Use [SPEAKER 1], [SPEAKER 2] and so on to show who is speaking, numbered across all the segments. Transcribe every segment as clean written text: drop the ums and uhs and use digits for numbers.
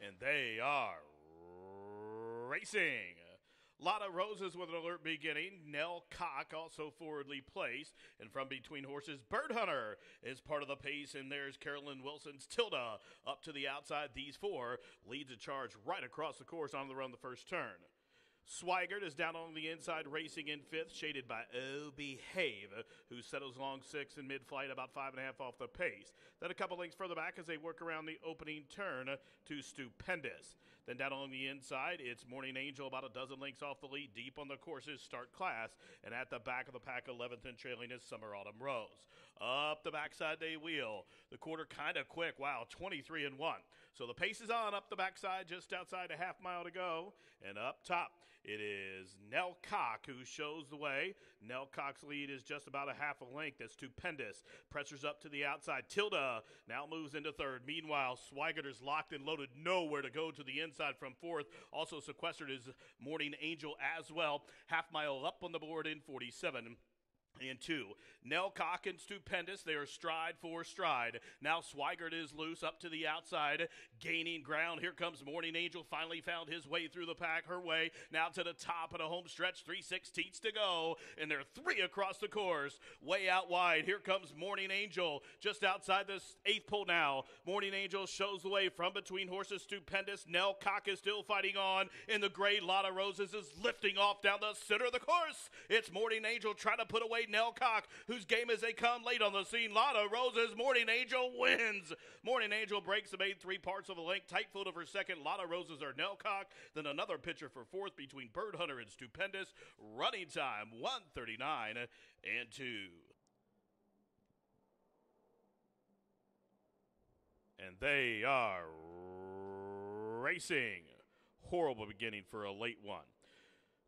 [SPEAKER 1] and they are racing. Lotta Roses with an alert beginning. Nell Cock also forwardly placed. And from between horses, Bird Hunter is part of the pace. And there's Carolyn Wilson's Tilda up to the outside. These four leads a charge right across the course on the run the first turn. Swigert is down on the inside, racing in fifth, shaded by Oh Behave, who settles along sixth in mid-flight, about 5.5 off the pace. Then a couple lengths further back as they work around the opening turn to Stupendous. Then down along the inside, it's Morning Angel, about a dozen lengths off the lead, deep on the course's start class. And at the back of the pack, 11th and trailing is Summer Autumn Rose. Up the backside they wheel. The quarter kind of quick. Wow, 23 and 1. So the pace is on up the backside, just outside a half mile to go. And up top, it is Nell Cock who shows the way. Nell Cock's lead is just about a half a length. That's Stupendous. Pressures up to the outside. Tilda now moves into third. Meanwhile, Swigert is locked and loaded. Nowhere to go to the inside from fourth. Also sequestered is Morning Angel as well. Half mile up on the board in 47. And two, Nell Cock and Stupendous, they are stride for stride. Now Swigert is loose up to the outside, gaining ground. Here comes Morning Angel, finally found his way through the pack, her way now to the top of the home stretch, 3/16 to go, and they're three across the course, way out wide. Here comes Morning Angel, just outside this eighth pole now. Morning Angel shows the way from between horses. Stupendous, Nell Cock is still fighting on in the gray. Lotta Roses is lifting off down the center of the course. It's Morning Angel trying to put away Nell Cock, whose game as they come late on the scene. Lotta Roses, Morning Angel wins. Morning Angel breaks the main 3 parts of the length. Tight photo for second. Lotta Roses are Nell Cock. Then another pitcher for fourth between Bird Hunter and Stupendous. Running time 1:39 and 2. And they are racing. Horrible beginning for a late one.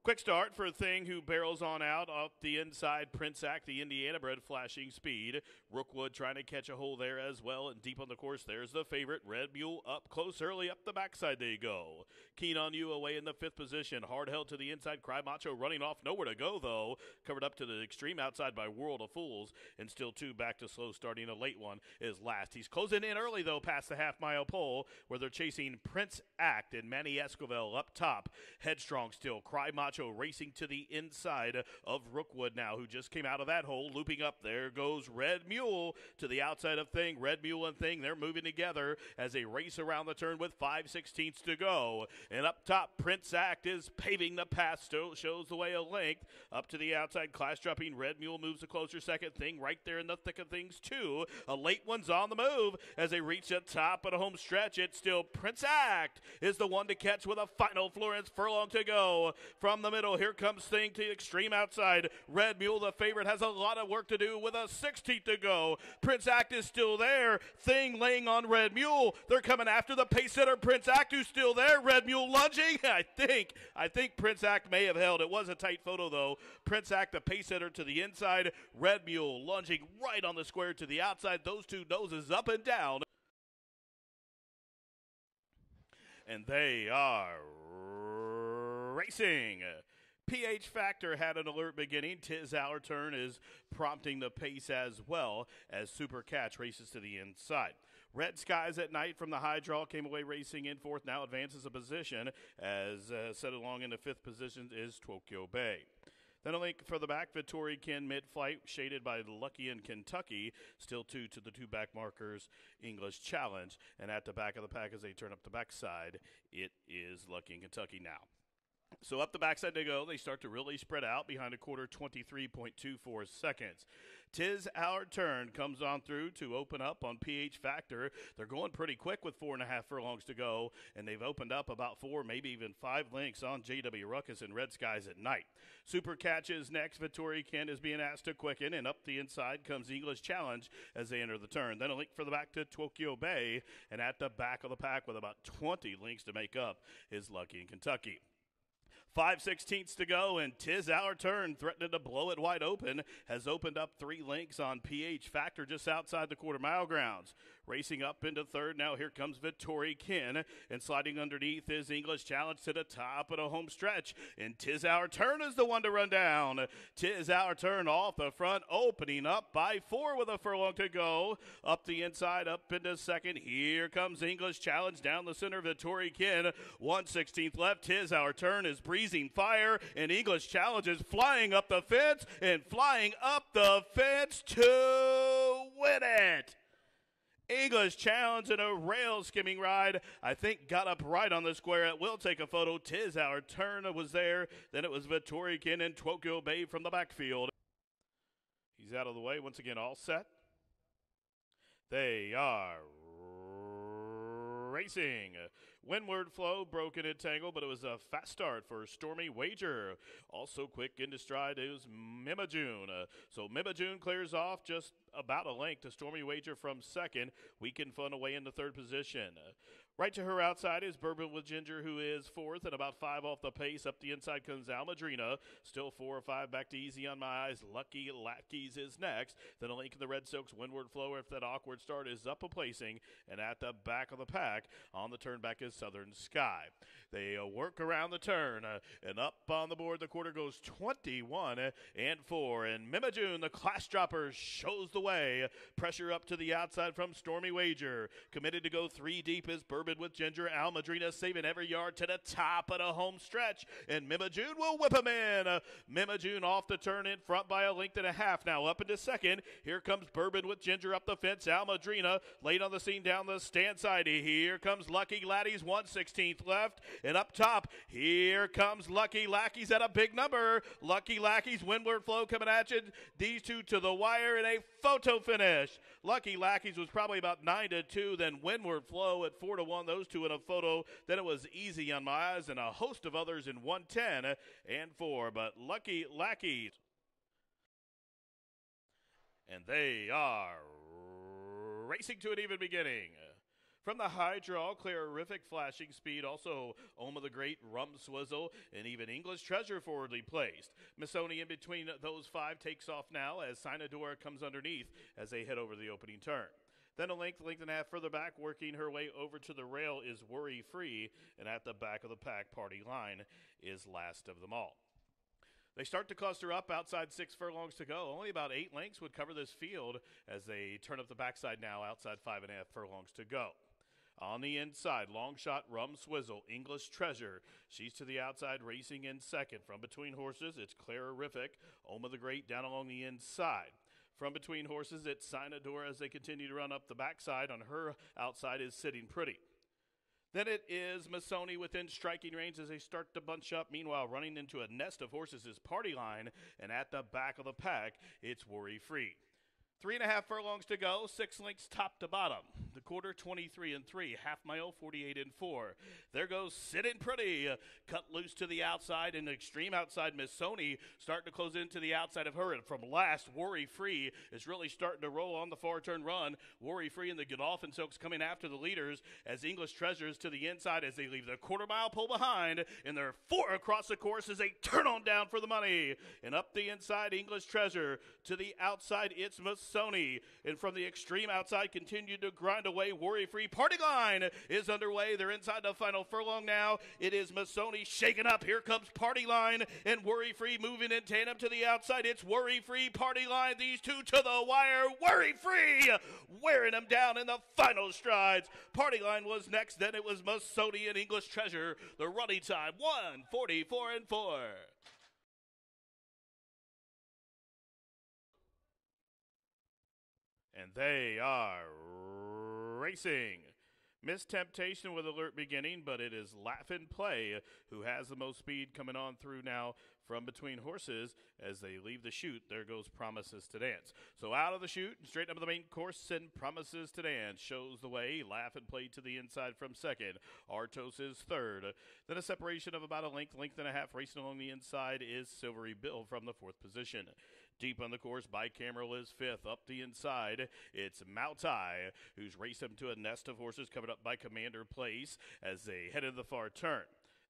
[SPEAKER 1] Quick start for a Thing who barrels on out off the inside. Prince Act, the Indiana bred, flashing speed. Rookwood trying to catch a hole there as well. And deep on the course, there's the favorite. Red Mule up close early. Up the backside they go. Keen on You away in the fifth position. Hard held to the inside. Cry Macho running off. Nowhere to go, though. Covered up to the extreme outside by World of Fools. And still two back to slow starting. A late one is last. He's closing in early, though, past the half-mile pole where they're chasing Prince Act and Manny Escovel up top. Headstrong still. Cry Macho racing to the inside of Rookwood now, who just came out of that hole, looping up. There goes Red Mule to the outside of Thing. Red Mule and Thing, they're moving together as they race around the turn with 5/16 to go. And up top, Prince Act is paving the path, still shows the way a length. Up to the outside, class dropping. Red Mule moves a closer second. Thing right there in the thick of things, too. A late one's on the move as they reach the top of the home stretch. It's still Prince Act is the one to catch with a final Florence furlong to go. From the middle, here comes Thing to the extreme outside. Red Mule, the favorite, has a lot of work to do with a 16th to go. Prince Act is still there. Thing laying on Red Mule. They're coming after the pace setter, Prince Act, who's still there. Red Mule lunging. I think Prince Act may have held. It was a tight photo, though. Prince Act, the pace setter, to the inside. Red Mule lunging right on the square to the outside. Those two noses up and down. And they are racing. PH Factor had an alert beginning. Tis Our Turn is prompting the pace as well as Super Catch races to the inside. Red Skies at Night from the high draw came away racing in fourth, now advances a position as set along in the fifth position is Tokyo Bay. Then a link further back, Vittori Ken mid-flight, shaded by Lucky in Kentucky. Still two to the two back markers, English Challenge. And at the back of the pack as they turn up the backside, it is Lucky in Kentucky now. So up the backside they go. They start to really spread out behind a quarter, 23.24 seconds. Tis Our Turn comes on through to open up on PH Factor. They're going pretty quick with 4.5 furlongs to go, and they've opened up about 4, maybe even 5 lengths on JW Ruckus and Red Skies at Night. Super Catch is next. Vittori Ken is being asked to quicken, and up the inside comes English Challenge as they enter the turn. Then a link for the back to Tokyo Bay, and at the back of the pack with about 20 lengths to make up is Lucky in Kentucky. 5/16 to go, and 'tis our turn. Threatening to blow it wide open. Has opened up 3 lengths on PH Factor just outside the quarter-mile grounds. Racing up into third. Now here comes Vittori Kin. And sliding underneath is English Challenge to the top of the home stretch. And 'tis our turn is the one to run down. 'Tis our turn off the front, opening up by 4 with a furlong to go. Up the inside, up into second. Here comes English Challenge down the center. Vittori Kin. 1/16 left. 'Tis our turn is breezing fire. And English Challenge is flying up the fence and flying up the fence to win it. English Challenge in a rail skimming ride. I think got up right on the square. It will take a photo. 'Tis our turn was there. Then it was Vittori Kin and Tokyo Bay from the backfield. He's out of the way. Once again, all set. They are racing. Windward Flow broken in tangle, but it was a fast start for Stormy Wager. Also quick into stride is Mimajune. So Mimajune clears off just about a length to Stormy Wager from second. Weekend Fun away into third position. Right to her outside is Bourbon with Ginger, who is fourth, and about 5 off the pace. Up the inside comes Almadrina. Still 4 or 5 back to Easy on My Eyes. Lucky Lackeys is next. Then a link in the Red Silks. Windward Flow, if that awkward start, is up a placing. And at the back of the pack, on the turn back is Southern Sky. They work around the turn, and up on the board, the quarter goes 21-4. And Mimajune, the class dropper, shows the way. Pressure up to the outside from Stormy Wager. Committed to go 3 deep is Bourbon with Ginger. Almadrina saving every yard to the top of the home stretch. And Mimajune will whip him in. Mimajune off the turn in front by a length and a half. Now up into second. Here comes Bourbon with Ginger up the fence. Almadrina late on the scene down the stand side. Here comes Lucky Laddies. 1/16 left. And up top, here comes Lucky Lackeys at a big number. Lucky Lackeys, Windward Flow coming at you. These two to the wire in a photo finish. Lucky Lackeys was probably about 9-2. Then Windward Flow at 4-1. Those two in a photo. Then it was Easy on My Eyes and a host of others in 110-4. But Lucky Lackeys. And they are racing to an even beginning. From the high draw, Clarific flashing speed, also Oma the Great, Rum Swizzle, and even English Treasure forwardly placed. Missoni in between those 5 takes off now as Sinadora comes underneath as they head over the opening turn. Then a length and a half further back, working her way over to the rail is Worry Free, and at the back of the pack, Party Line is last of them all. They start to cluster up outside 6 furlongs to go. Only about 8 lengths would cover this field as they turn up the backside now outside 5.5 furlongs to go. On the inside, long shot, Rum Swizzle, English Treasure. She's to the outside, racing in second. From between horses, it's Clarific, Oma the Great down along the inside. From between horses, it's Sinadora as they continue to run up the backside. On her outside is Sitting Pretty. Then it is Missoni within striking range as they start to bunch up. Meanwhile, running into a nest of horses is Party Line, and at the back of the pack, it's Worry Free. 3.5 furlongs to go, 6 lengths top to bottom. The quarter 23-3, half mile 48-4. There goes Sitting Pretty, cut loose to the outside, and extreme outside Missoni starting to close into the outside of her. And from last, Worry Free is really starting to roll on the far turn run. Worry Free and the Godolphin Silks coming after the leaders as English Treasures to the inside as they leave the quarter mile pull behind. And they're 4 across the course as they turn on down for the money. And up the inside, English Treasure. To the outside, it's Missoni. And from the extreme outside, continued to grind away. Worry Free. Party Line is underway. They're inside the final furlong now. It is Missoni shaking up. Here comes Party Line and Worry Free moving in tandem to the outside. It's Worry Free, Party Line. These two to the wire. Worry Free wearing them down in the final strides. Party Line was next. Then it was Missoni and English Treasure. The running time 1:44-4. And they are racing. Miss Temptation with alert beginning, but it is Laughin' Play who has the most speed coming on through now from between horses as they leave the chute. There goes Promises to Dance. So out of the chute, straight up to the main course, and Promises to Dance shows the way. Laughin' Play to the inside from second. Artos is third. Then a separation of about a length and a half racing along the inside is Silvery Bill from the 4th position. Deep on the course, Bicameral is 5th. Up the inside, it's Mautai, who's raced him to a nest of horses covered up by Commander Place as they head into the far turn.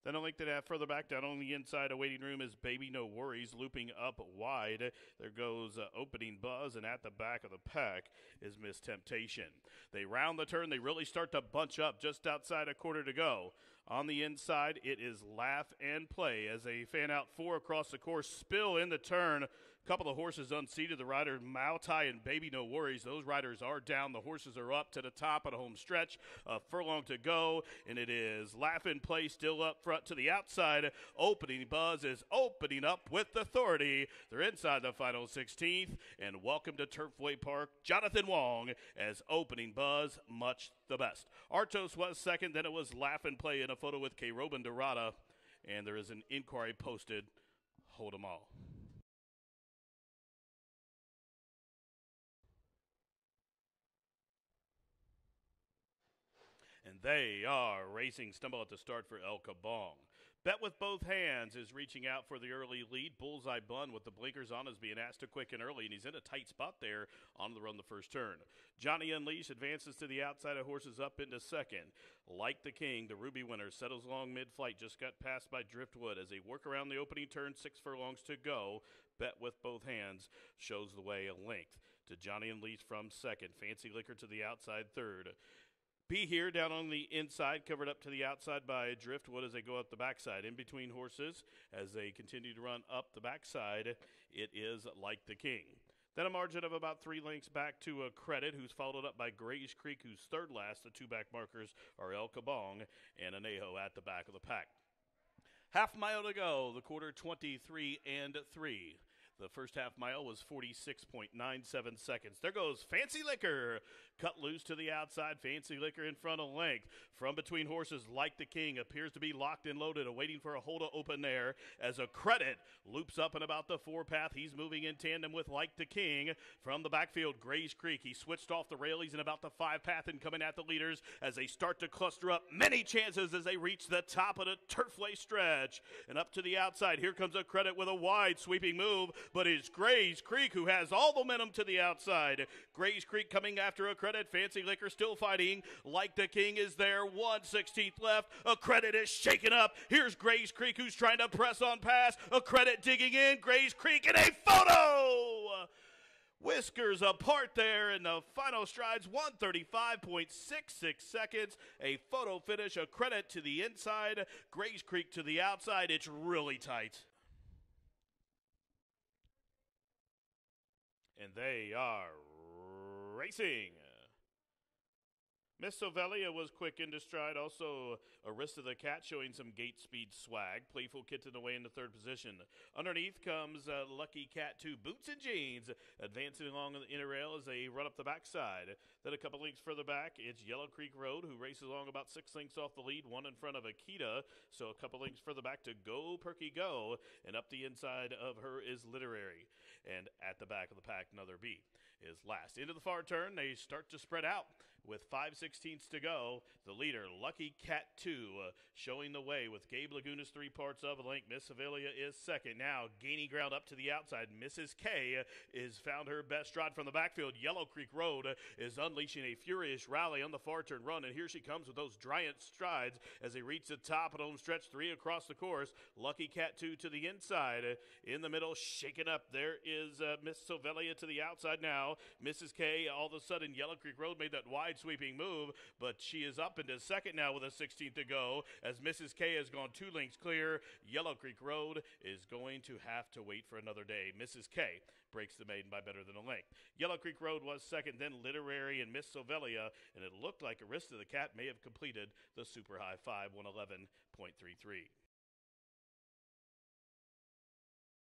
[SPEAKER 1] Then a length and a half further back down on the inside, a waiting room is Baby No Worries, looping up wide. There goes Opening Buzz, and at the back of the pack is Miss Temptation. They round the turn. They really start to bunch up just outside a quarter to go. On the inside, it is Laugh and Play as they fan out 4 across the course, spill in the turn. Couple of horses unseated. The rider Mautai and Baby No Worries. Those riders are down. The horses are up to the top of the home stretch. A furlong to go, and it is Laugh and Play still up front to the outside. Opening Buzz is opening up with authority. They're inside the final 16th, and welcome to Turfway Park, Jonathan Wong as Opening Buzz, much the best. Artos was second, then it was Laugh and Play in a photo with K. Robin Dorada, and there is an inquiry posted. Hold 'em all. And they are racing. Stumble at the start for El Kabong. Bet with both hands is reaching out for the early lead. Bullseye Bun with the blinkers on is being asked to quicken early, and he's in a tight spot there on the run the first turn. Johnny Unleashed advances to the outside of horses up into second. Like the King, the Ruby winner settles along mid-flight, just got passed by Driftwood as they work around the opening turn, 6 furlongs to go. Bet with both hands shows the way a length to Johnny Unleashed from second. Fancy Liquor to the outside third. Be Here down on the inside, covered up to the outside by Driftwood as they go up the backside. In between horses, as they continue to run up the backside, it is Like the King. Then a margin of about 3 lengths back to a Credit, who's followed up by Grays Creek, who's third last. The 2 back markers are El Kabong and Anejo at the back of the pack. Half mile to go, the quarter 23 and 3. The first half mile was 46.97 seconds. There goes Fancy Liquor. Cut loose to the outside. Fancy Liquor in front of length. From between horses, Like the King appears to be locked and loaded, awaiting for a hole to open there as a Credit loops up and about the 4 path. He's moving in tandem with Like the King. From the backfield, Grays Creek. He switched off the rail. He's in about the 5 path and coming at the leaders as they start to cluster up. Many chances as they reach the top of the Turfway stretch. And up to the outside, here comes a Credit with a wide sweeping move, but it's Grays Creek who has all the momentum to the outside. Grays Creek coming after a Credit. Fancy Liquor still fighting. Like the King is there. 1/16 left. A Credit is shaken up. Here's Grays Creek who's trying to press on past. A Credit digging in. Grays Creek in a photo. Whiskers apart there in the final strides. 135.66 seconds. A photo finish. A Credit to the inside. Grays Creek to the outside. It's really tight. And they are racing. Miss Sovelia was quick into stride. Also, Arista the Cat showing some gate speed swag. Playful Kitten away in the 3rd position. Underneath comes Lucky Cat 2, Boots and Jeans, advancing along the inner rail as they run up the backside. Then a couple lengths further back, it's Yellow Creek Road, who races along about 6 lengths off the lead, 1 in front of Akita. So a couple lengths further back to Go Perky Go, and up the inside of her is Literary. And at the back of the pack, Another Beat is last. Into the far turn, they start to spread out. With 5/16 to go, the leader, Lucky Cat 2, showing the way with Gabe Laguna's 3 parts of a length. Miss Sevilla is second. Now gaining ground up to the outside. Mrs. K is found her best stride from the backfield. Yellow Creek Road is unleashing a furious rally on the far turn run, and here she comes with those giant strides as they reach the top of the home stretch. 3 across the course. Lucky Cat 2 to the inside. In the middle, shaken up. There is Miss Sevilla to the outside now. Mrs. K, all of a sudden, Yellow Creek Road made that wide sweeping move, but she is up into second now with a 16th to go as Mrs. K has gone 2 lengths clear. Yellow Creek Road is going to have to wait for another day. Mrs. K breaks the maiden by better than a length. Yellow Creek Road was second, then Literary and Miss Sovelia, and it looked like Arista the Cat may have completed the super high 5, 111.33.